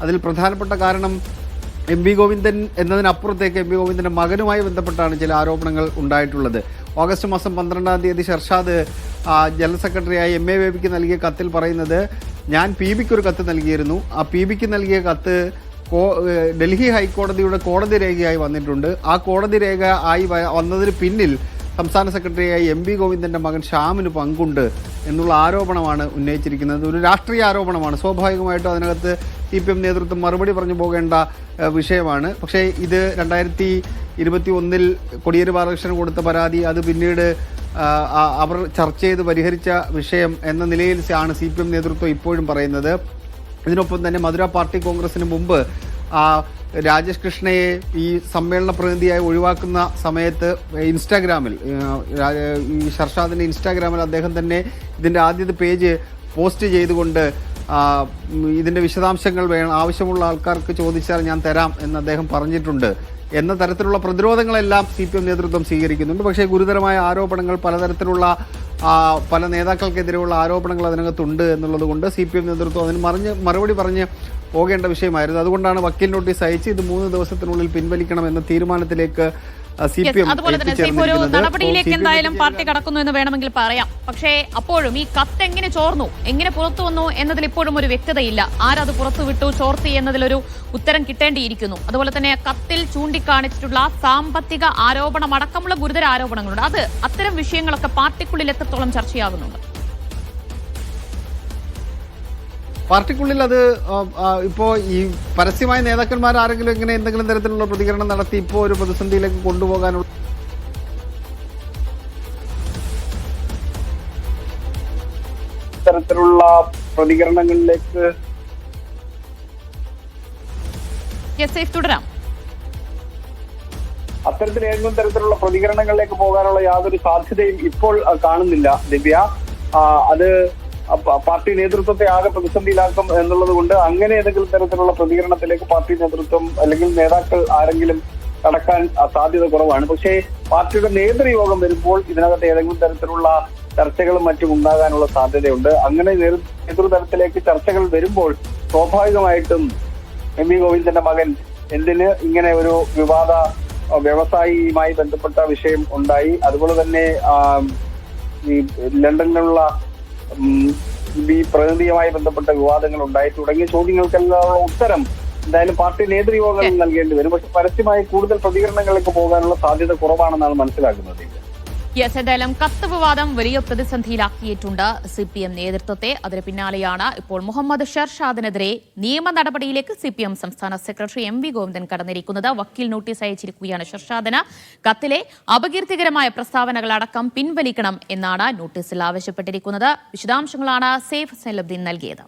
അതിൽ പ്രധാനപ്പെട്ട കാരണം എം വി ഗോവിന്ദൻ എന്നതിനപ്പുറത്തേക്ക് എം വി ഗോവിന്ദൻ്റെ മകനുമായി ബന്ധപ്പെട്ടാണ് ചില ആരോപണങ്ങൾ ഉണ്ടായിട്ടുള്ളത്. ഓഗസ്റ്റ് മാസം 12-ാം തീയതി ഷർഷാദ് ജനറൽ സെക്രട്ടറിയായി എം എ ബേബിക്ക് നൽകിയ കത്തിൽ പറയുന്നത്, ഞാൻ പി ബിക്ക് ഒരു കത്ത് നൽകിയിരുന്നു. ആ പി ബിക്ക് നൽകിയ കത്ത് ഡൽഹി ഹൈക്കോടതിയുടെ കോടതി രേഖയായി വന്നിട്ടുണ്ട്. ആ കോടതി രേഖ ആയി വന്നതിന് പിന്നിൽ സംസ്ഥാന സെക്രട്ടറിയായി എം വി ഗോവിന്ദൻ്റെ മകൻ ശ്യാമിന് പങ്കുണ്ട് എന്നുള്ള ആരോപണമാണ് ഉന്നയിച്ചിരിക്കുന്നത്. ഒരു രാഷ്ട്രീയ ആരോപണമാണ്. സ്വാഭാവികമായിട്ടും അതിനകത്ത് CPM നേതൃത്വം മറുപടി പറഞ്ഞു പോകേണ്ട വിഷയമാണ്. പക്ഷേ ഇത് 2021 കൊടിയേരി ബാലകൃഷ്ണൻ കൊടുത്ത പരാതി, അത് പിന്നീട് അവർ ചർച്ച ചെയ്ത് പരിഹരിച്ച വിഷയം എന്ന നിലയിൽ ആണ് CPM നേതൃത്വം ഇപ്പോഴും പറയുന്നത്. ഇതിനൊപ്പം തന്നെ മധുര പാർട്ടി കോൺഗ്രസിന് മുമ്പ് രാജേഷ് കൃഷ്ണയെ ഈ സമ്മേളന പ്രതിനിധിയായി ഒഴിവാക്കുന്ന സമയത്ത് ഇൻസ്റ്റാഗ്രാമിൽ ഈ ഷർഷാദിൻ്റെ ഇൻസ്റ്റാഗ്രാമിൽ അദ്ദേഹം തന്നെ ഇതിൻ്റെ ആദ്യത്തെ പേജ് പോസ്റ്റ് ചെയ്തുകൊണ്ട് ഇതിൻ്റെ വിശദാംശങ്ങൾ ആവശ്യമുള്ള ആൾക്കാർക്ക് ചോദിച്ചാൽ ഞാൻ തരാം എന്ന് അദ്ദേഹം പറഞ്ഞിട്ടുണ്ട് എന്ന തരത്തിലുള്ള പ്രതിരോധങ്ങളെല്ലാം CPM നേതൃത്വം സ്വീകരിക്കുന്നുണ്ട്. പക്ഷേ ഗുരുതരമായ ആരോപണങ്ങൾ, പലതരത്തിലുള്ള പല നേതാക്കൾക്കെതിരെയുള്ള ആരോപണങ്ങൾ അതിനകത്തുണ്ട് എന്നുള്ളത് കൊണ്ട് CPM നേതൃത്വം അതിന് മറുപടി പറഞ്ഞ് പോകേണ്ട വിഷയമായിരുന്നു. അതുകൊണ്ടാണ് വക്കീൽ നോട്ടീസ് അയച്ച് ഇത് 3 ദിവസത്തിനുള്ളിൽ പിൻവലിക്കണമെന്ന തീരുമാനത്തിലേക്ക് അതുപോലെ തന്നെ ഒരു നടപടിയിലേക്ക് എന്തായാലും പാർട്ടി കടക്കുന്നു എന്ന് വേണമെങ്കിൽ പറയാം. പക്ഷേ അപ്പോഴും ഈ കത്ത് എങ്ങനെ ചോർന്നു, എങ്ങനെ പുറത്തു വന്നു എന്നതിൽ ഇപ്പോഴും ഒരു വ്യക്തതയില്ല. ആരത് പുറത്തുവിട്ടു, ചോർത്തി എന്നതിലൊരു ഉത്തരം കിട്ടേണ്ടിയിരിക്കുന്നു. അതുപോലെ തന്നെ കത്തിൽ ചൂണ്ടിക്കാണിച്ചിട്ടുള്ള സാമ്പത്തിക ആരോപണം അടക്കമുള്ള ഗുരുതര ആരോപണങ്ങളുണ്ട്. അത്തരം വിഷയങ്ങളൊക്കെ പാർട്ടിക്കുള്ളിൽ എത്രത്തോളം ചർച്ചയാകുന്നുണ്ട്? പാർട്ടിക്കുള്ളിൽ അത് ഇപ്പോൾ ഈ പരസ്യമായ നേതാക്കന്മാർ ആരെങ്കിലും ഇങ്ങനെ എന്തെങ്കിലും തരത്തിലുള്ള പ്രതികരണം നടത്തി ഇപ്പോൾ ഒരു പ്രതിസന്ധിയിലേക്ക് കൊണ്ടുപോകാനുള്ള തരത്തിലുള്ള പ്രതികരണങ്ങളിലേക്ക് തുടരാം. അത്തരത്തിൽ ഏതെങ്കിലും തരത്തിലുള്ള പ്രതികരണങ്ങളിലേക്ക് പോകാനുള്ള യാതൊരു സാധ്യതയും ഇപ്പോൾ കാണുന്നില്ല ദിവ്യ. അത് പാർട്ടി നേതൃത്വത്തെ ആകെ പ്രതിസന്ധിയിലാക്കും എന്നുള്ളത് കൊണ്ട് അങ്ങനെ ഏതെങ്കിലും തരത്തിലുള്ള പ്രതികരണത്തിലേക്ക് പാർട്ടി നേതൃത്വം അല്ലെങ്കിൽ നേതാക്കൾ ആരെങ്കിലും കടക്കാൻ സാധ്യത കുറവാണ്. പക്ഷേ പാർട്ടിയുടെ നേതൃയോഗം വരുമ്പോൾ ഇതിനകത്ത് ഏതെങ്കിലും തരത്തിലുള്ള ചർച്ചകളും മറ്റും ഉണ്ടാകാനുള്ള സാധ്യതയുണ്ട്. അങ്ങനെ നേതൃതലത്തിലേക്ക് ചർച്ചകൾ വരുമ്പോൾ സ്വാഭാവികമായിട്ടും എം വി ഗോവിന്ദന്റെ മകൻ എന്തിന് ഇങ്ങനെ ഒരു വിവാദ വ്യവസായിയുമായി ബന്ധപ്പെട്ട വിഷയം ഉണ്ടായി, അതുപോലെ തന്നെ ഈ ലണ്ടനിലുള്ള ഈ പ്രതിനിധിയുമായി ബന്ധപ്പെട്ട വിവാദങ്ങൾ ഉണ്ടായി തുടങ്ങിയ ചോദ്യങ്ങൾക്കെല്ലാം ഉത്തരം എന്തായാലും പാർട്ടി നേതൃയോഗങ്ങൾ നൽകേണ്ടി വരും. പക്ഷെ പരസ്യമായി കൂടുതൽ പ്രതികരണങ്ങളിലേക്ക് പോകാനുള്ള സാധ്യത കുറവാണെന്നാണ് മനസ്സിലാക്കുന്നത്. എന്തായാലും കത്ത് വിവാദം വലിയ പ്രതിസന്ധിയിലാക്കിയിട്ടുണ്ട് CPM നേതൃത്വത്തെ. അതിന് പിന്നാലെയാണ് ഇപ്പോൾ മുഹമ്മദ് ഷർഷാദിനെതിരെ നിയമ നടപടിയിലേക്ക് CPM സംസ്ഥാന സെക്രട്ടറി എം വി ഗോവിന്ദൻ കടന്നിരിക്കുന്നത്. വക്കീൽ നോട്ടീസ് അയച്ചിരിക്കുകയാണ് ഷർഷാദിന്. കത്തിലെ അപകീർത്തികരമായ പ്രസ്താവനകൾ അടക്കം പിൻവലിക്കണം എന്നാണ് നോട്ടീസിൽ ആവശ്യപ്പെട്ടിരിക്കുന്നത്. വിശദാംശങ്ങളാണ് സേഫ് സൈലബ്ദീൻ നൽകിയത്.